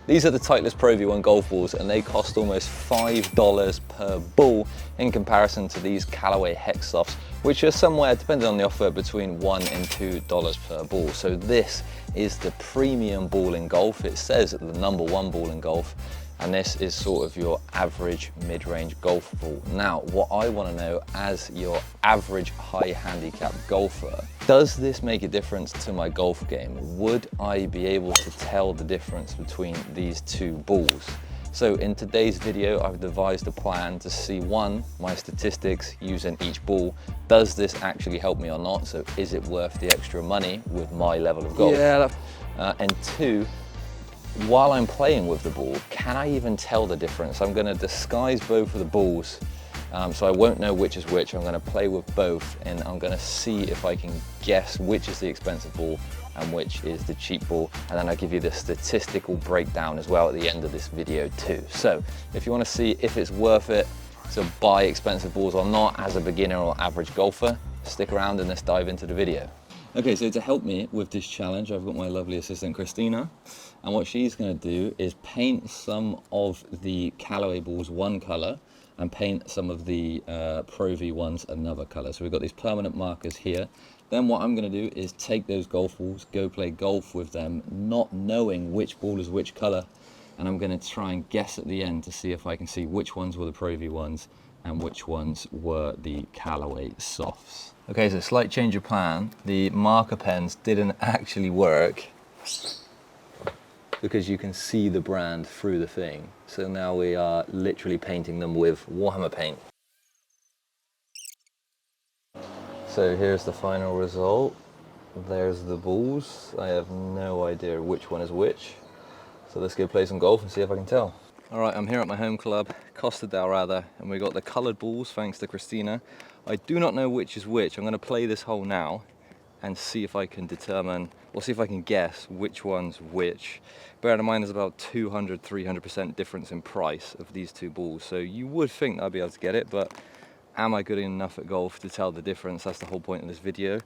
These are the Titleist Pro V1 golf balls, and they cost almost $5 per ball in comparison to these Callaway Hex Softs, which are somewhere, depending on the offer, between $1 and $2 per ball. So this is the premium ball in golf. It says the #1 ball in golf, and this is sort of your average mid-range golf ball. Now, what I want to know as your average high handicap golfer, does this make a difference to my golf game? Would I be able to tell the difference between these two balls? So in today's video, I've devised a plan to see, one, my statistics using each ball. Does this actually help me or not? So is it worth the extra money with my level of golf? Yeah. And two, while I'm playing with the ball, can I even tell the difference? I'm going to disguise both of the balls, so I won't know which is which. I'm going to play with both, and I'm going to see if I can guess which is the expensive ball and which is the cheap ball, and then I'll give you the statistical breakdown as well at the end of this video too. So if you want to see if it's worth it to buy expensive balls or not as a beginner or average golfer, stick around and let's dive into the video. Okay, so to help me with this challenge, I've got my lovely assistant Christina, and what she's going to do is paint some of the Callaway balls one color and paint some of the Pro V1s another color. So we've got these permanent markers here. Then what I'm going to do is take those golf balls, go play golf with them, not knowing which ball is which color, and I'm going to try and guess at the end to see if I can see which ones were the Pro V1s and which ones were the Callaway Softs. Okay, so slight change of plan. The marker pens didn't actually work because you can see the brand through the thing. So now we are literally painting them with Warhammer paint. So here's the final result. There's the balls. I have no idea which one is which. So let's go play some golf and see if I can tell. All right, I'm here at my home club, Costa del Rada, and we got the colored balls thanks to Christina. I do not know which is which. I'm going to play this hole now and see if I can determine, or see if I can guess which one's which. Bear in mind there's about 200–300% difference in price of these two balls, so you would think I'd be able to get it, but am I good enough at golf to tell the difference? That's the whole point of this video.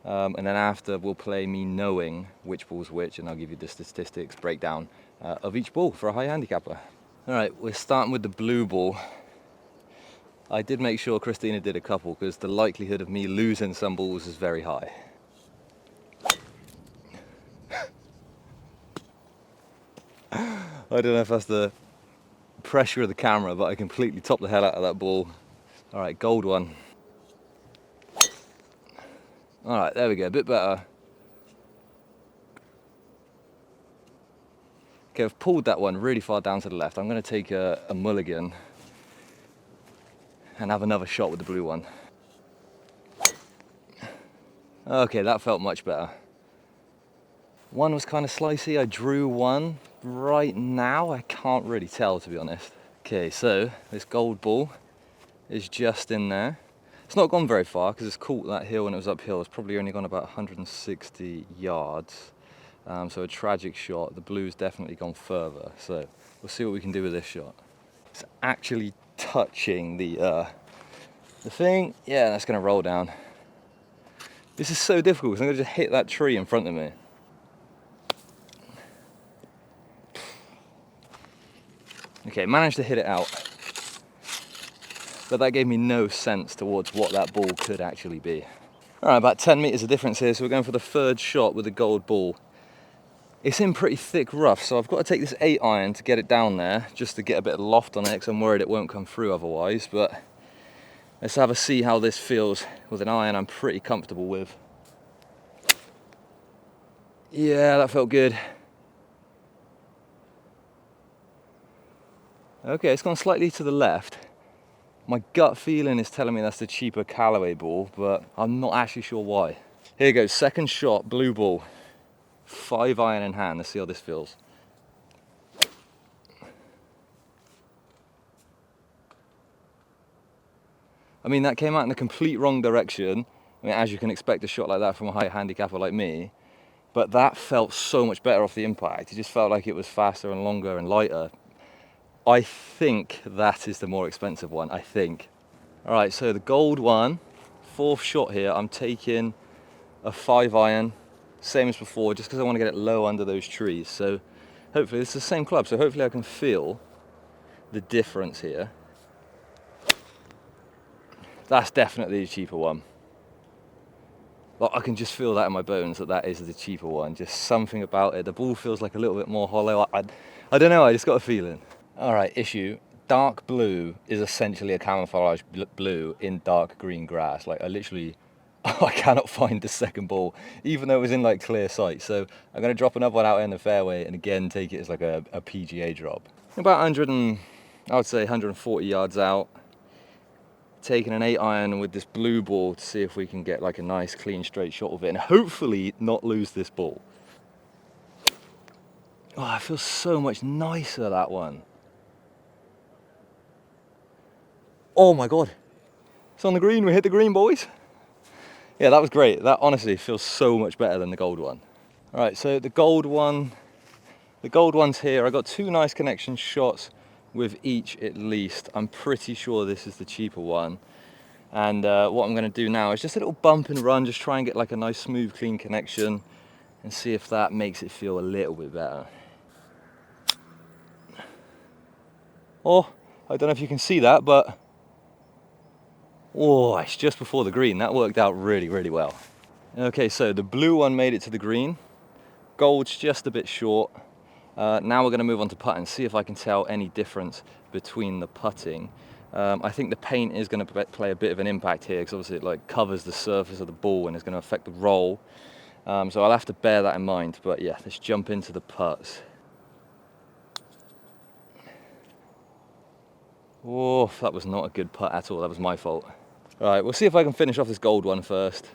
And then after, we'll play me knowing which ball's which, and I'll give you the statistics breakdown of each ball for a high handicapper. All right, we're starting with the blue ball. I did make sure Christina did a couple because the likelihood of me losing some balls is very high. I don't know if that's the pressure of the camera, but I completely topped the hell out of that ball. All right, gold one. All right, there we go, a bit better. Okay, I've pulled that one really far down to the left. I'm going to take a mulligan and have another shot with the blue one. Okay, that felt much better. One was kind of slicey. I drew one. Right now, I can't really tell, to be honest. Okay, so this gold ball is just in there. It's not gone very far because it's caught that hill when it was uphill. It's probably only gone about 160 yards. So a tragic shot. The blue's definitely gone further. So we'll see what we can do with this shot. It's actually touching the thing. Yeah, that's going to roll down. This is so difficult because I'm going to just hit that tree in front of me. Okay, managed to hit it out. But that gave me no sense towards what that ball could actually be. All right, about 10 meters of difference here. So we're going for the third shot with the gold ball. It's in pretty thick rough, so I've got to take this 8-iron to get it down there, just to get a bit of loft on it, because I'm worried it won't come through otherwise. But let's have a see how this feels with an iron I'm pretty comfortable with. Yeah, that felt good. Okay, it's gone slightly to the left. My gut feeling is telling me that's the cheaper Callaway ball, but I'm not actually sure why. Here goes, second shot, blue ball. 5-iron in hand, let's see how this feels. I mean, that came out in the complete wrong direction. I mean, as you can expect a shot like that from a high handicapper like me, but that felt so much better off the impact. It just felt like it was faster and longer and lighter. I think that is the more expensive one, I think. All right, so the gold one, fourth shot here, I'm taking a 5-iron, same as before, just because I want to get it low under those trees. So hopefully it's the same club, so hopefully I can feel the difference here. That's definitely the cheaper one. Like, I can just feel that in my bones that is the cheaper one. Just something about it. The ball feels like a little bit more hollow. I don't know, I just got a feeling. All right, issue. Dark blue is essentially a camouflage blue in dark green grass. Like, I literally, I cannot find the second ball, even though it was in like clear sight. So I'm gonna drop another one out in the fairway and again take it as like a PGA drop. About 100 and, I would say 140 yards out. Taking an 8-iron with this blue ball to see if we can get like a nice clean straight shot of it and hopefully not lose this ball. Oh, it feels so much nicer, that one. Oh my God, it's on the green, we hit the green, boys. Yeah, that was great. That honestly feels so much better than the gold one. All right, so the gold one's here. I got 2 nice connection shots with each at least. I'm pretty sure this is the cheaper one. And what I'm going to do now is just a little bump and run, just try and get like a nice smooth clean connection and see if that makes it feel a little bit better. Oh, I don't know if you can see that, but oh, it's just before the green. That worked out really, really well. Okay, so the blue one made it to the green. Gold's just a bit short. Now we're going to move on to putting, see if I can tell any difference between the putting. I think the paint is going to play a bit of an impact here because obviously it like covers the surface of the ball and is going to affect the roll. So I'll have to bear that in mind. But yeah, let's jump into the putts. Oh, that was not a good putt at all. That was my fault. All right, we'll see if I can finish off this gold one first.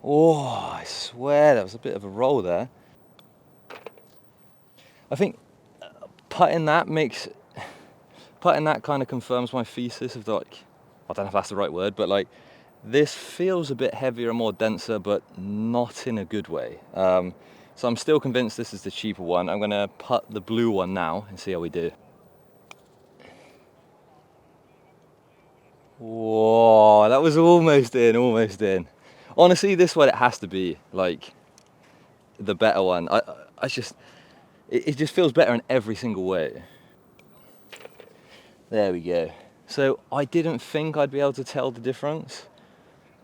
Oh, I swear that was a bit of a roll there. I think putting that kind of confirms my thesis of like, I don't know if that's the right word, but like this feels a bit heavier and more denser, but not in a good way. So I'm still convinced this is the cheaper one. I'm gonna putt the blue one now and see how we do. Whoa, that was almost in, almost in. Honestly, this one, it has to be like the better one. It just feels better in every single way. There we go. So I didn't think I'd be able to tell the difference,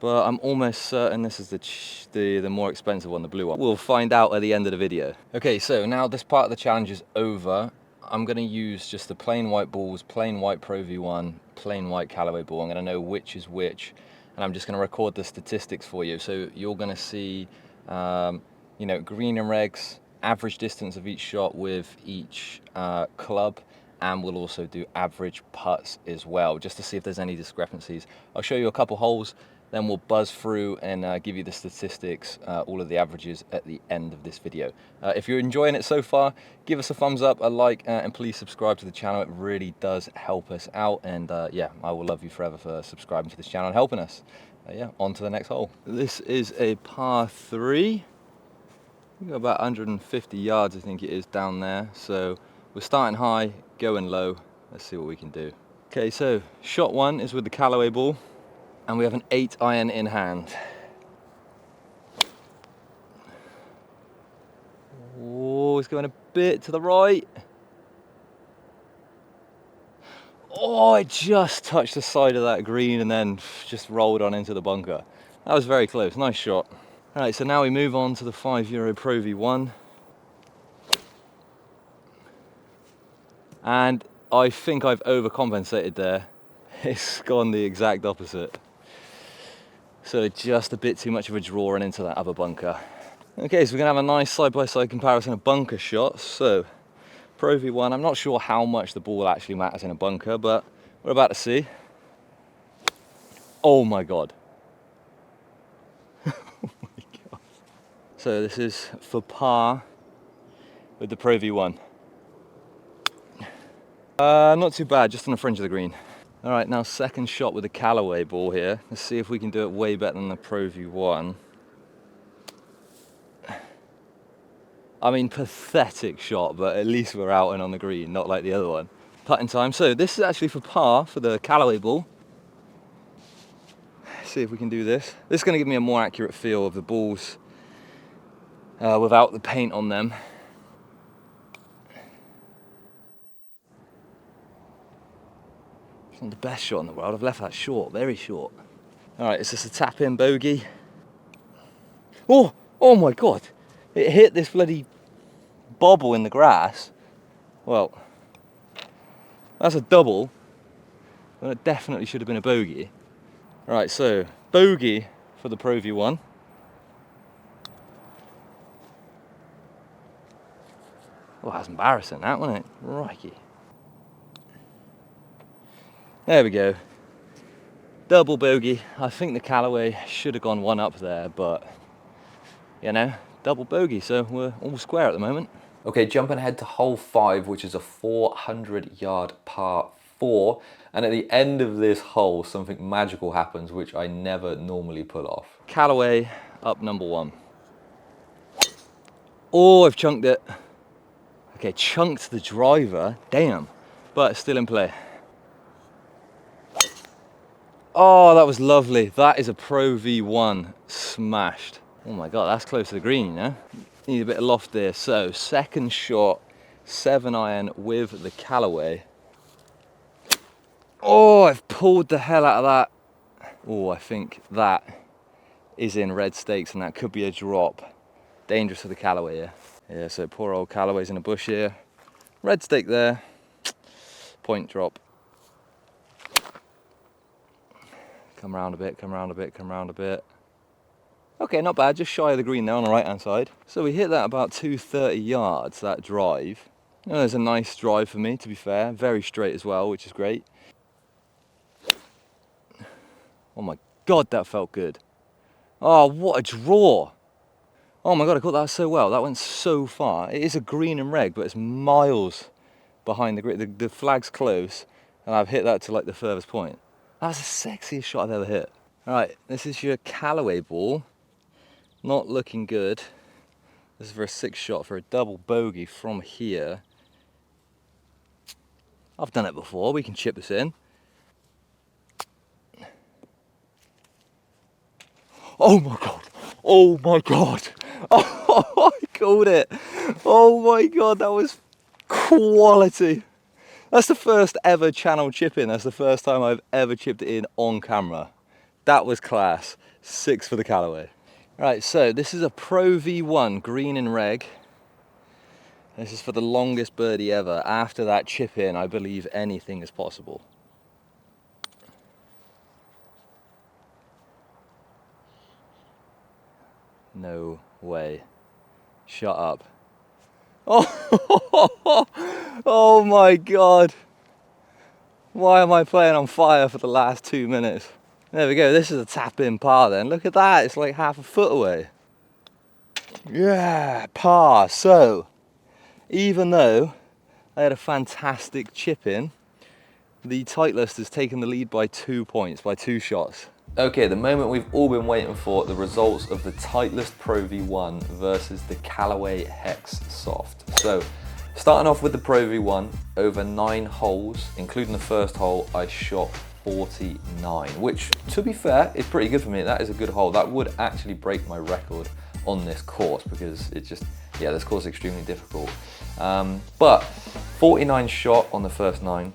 but I'm almost certain this is the more expensive one, the blue one. We'll find out at the end of the video. Okay, so now this part of the challenge is over. I'm gonna use just the plain white balls, plain white Pro V1, plain white Callaway ball. I'm gonna know which is which, and I'm just gonna record the statistics for you. So you're gonna see, you know, green and regs, average distance of each shot with each club, and we'll also do average putts as well, just to see if there's any discrepancies. I'll show you a couple holes, then we'll buzz through and give you the statistics, all of the averages at the end of this video. If you're enjoying it so far, give us a thumbs up, a like, and please subscribe to the channel. It really does help us out, and yeah, I will love you forever for subscribing to this channel and helping us. Yeah, on to the next hole. This is a par 3. We've got about 150 yards, I think it is, down there. So we're starting high, going low. Let's see what we can do. Okay, so shot 1 is with the Callaway ball, and we have an 8-iron in hand. Oh, it's going a bit to the right. Oh, it just touched the side of that green and then just rolled on into the bunker. That was very close, nice shot. All right, so now we move on to the €5 Pro V1. And I think I've overcompensated there. It's gone the exact opposite. So just a bit too much of a draw and into that other bunker. Okay, so we're gonna have a nice side-by-side comparison of bunker shots. So, Pro V1, I'm not sure how much the ball actually matters in a bunker, but we're about to see. Oh my God. Oh my God. So this is for par with the Pro V1. Not too bad, just on the fringe of the green. All right, now second shot with the Callaway ball here. Let's see if we can do it way better than the Pro V1. I mean, pathetic shot, but at least we're out and on the green, not like the other one. Putting time. So this is actually for par for the Callaway ball. Let's see if we can do this. This is going to give me a more accurate feel of the ball's without the paint on them. It's not the best shot in the world. I've left that short, very short. All right, it's just a tap-in bogey. Oh my God. It hit this bloody bobble in the grass. Well, that's a double. And it definitely should have been a bogey. All right, so bogey for the Pro V1. Oh, that's embarrassing, that, wasn't it? Crikey. There we go. Double bogey. I think the Callaway should have gone one up there, but you know, double bogey, so we're all square at the moment. Okay, jumping ahead to hole 5, which is a 400-yard par 4. And at the end of this hole, something magical happens, which I never normally pull off. Callaway up number 1. Oh, I've chunked it. Okay, chunked the driver, damn, but it's still in play. Oh, that was lovely. That is a Pro V1 smashed. Oh my God, that's close to the green, you know? Need a bit of loft there. So, second shot, 7-iron with the Callaway. Oh, I've pulled the hell out of that. Oh, I think that is in red stakes and that could be a drop. Dangerous for the Callaway here. Yeah, so poor old Callaway's in a bush here. Red stake there. Point drop. Come round a bit, come round a bit, come round a bit. Okay, not bad, just shy of the green there on the right hand side. So we hit that about 230 yards, that drive. You know, there's a nice drive for me, to be fair. Very straight as well, which is great. Oh my God, that felt good. Oh, what a draw. Oh my God, I caught that so well. That went so far. It is a green and red, but it's miles behind the grid. The flag's close, and I've hit that to like the furthest point. That was the sexiest shot I've ever hit. All right, this is your Callaway ball. Not looking good. This is for a 6 shot for a double bogey from here. I've done it before, we can chip this in. Oh my God, oh my God. Oh, I called it. Oh my God, that was quality. That's the first ever channel chip in. That's the first time I've ever chipped it in on camera. That was class. 6 for the Callaway. Right, so this is a Pro V1 green and reg. This is for the longest birdie ever. After that chip in, I believe anything is possible. No way. Shut up. Oh, oh my God. Why am I playing on fire for the last 2 minutes? There we go, this is a tap-in par then. Look at that, it's like half a foot away. Yeah, par. So, even though I had a fantastic chip in, the Titleist has taken the lead by 2 points, by 2 shots. Okay, the moment we've all been waiting for, the results of the Titleist Pro V1 versus the Callaway Hex Soft. So, starting off with the Pro V1, over 9 holes, including the first hole, I shot 49, which, to be fair, is pretty good for me. That is a good hole. That would actually break my record on this course because it just, yeah, this course is extremely difficult. But 49 shot on the first 9,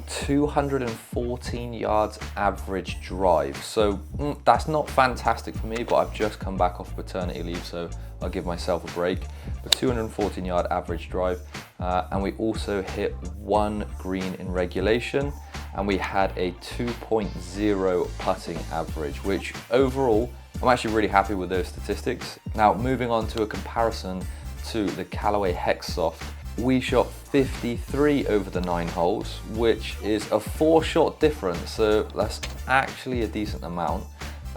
214 yards average drive. So that's not fantastic for me, but I've just come back off paternity leave, so I'll give myself a break. But 214 yard average drive, and we also hit 1 green in regulation, and we had a 2.0 putting average, which overall, I'm actually really happy with those statistics. Now, moving on to a comparison to the Callaway Hex Soft, we shot 53 over the 9 holes, which is a 4 shot difference, so that's actually a decent amount.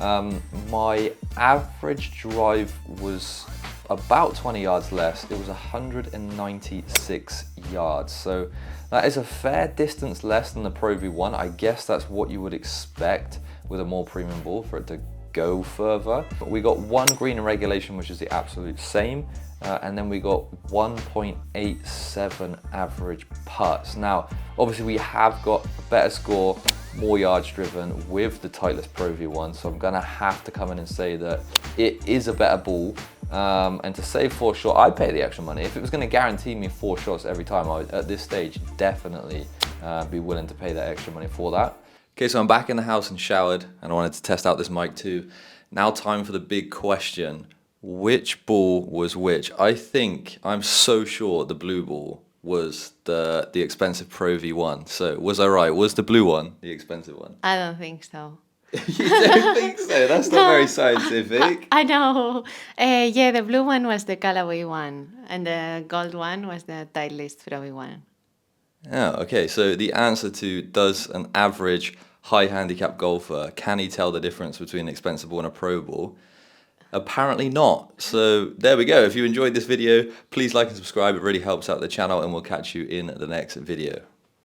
My average drive was about 20 yards less. It was 196 yards, so that is a fair distance less than the Pro V1. I guess that's what you would expect with a more premium ball, for it to go further. But we got 1 green in regulation, which is the absolute same, and then we got 1.87 average putts. Now, obviously we have got a better score, more yards driven with the Titleist Pro V1, so I'm gonna have to come in and say that it is a better ball. And to save 4 shots, I'd pay the extra money. If it was going to guarantee me 4 shots every time, I would, at this stage, definitely be willing to pay that extra money for that. Okay, so I'm back in the house and showered, and I wanted to test out this mic too. Now time for the big question. Which ball was which? I'm so sure the blue ball was the expensive Pro V1. So was I right? Was the blue one the expensive one? I don't think so. You don't think so? That's not very scientific. I know. Yeah, the blue one was the Callaway one, and the gold one was the Titleist Pro one. Oh, okay. So the answer to, does an average high handicap golfer, can he tell the difference between an expensive ball and a pro ball? Apparently not. So there we go. If you enjoyed this video, please like and subscribe. It really helps out the channel, and we'll catch you in the next video.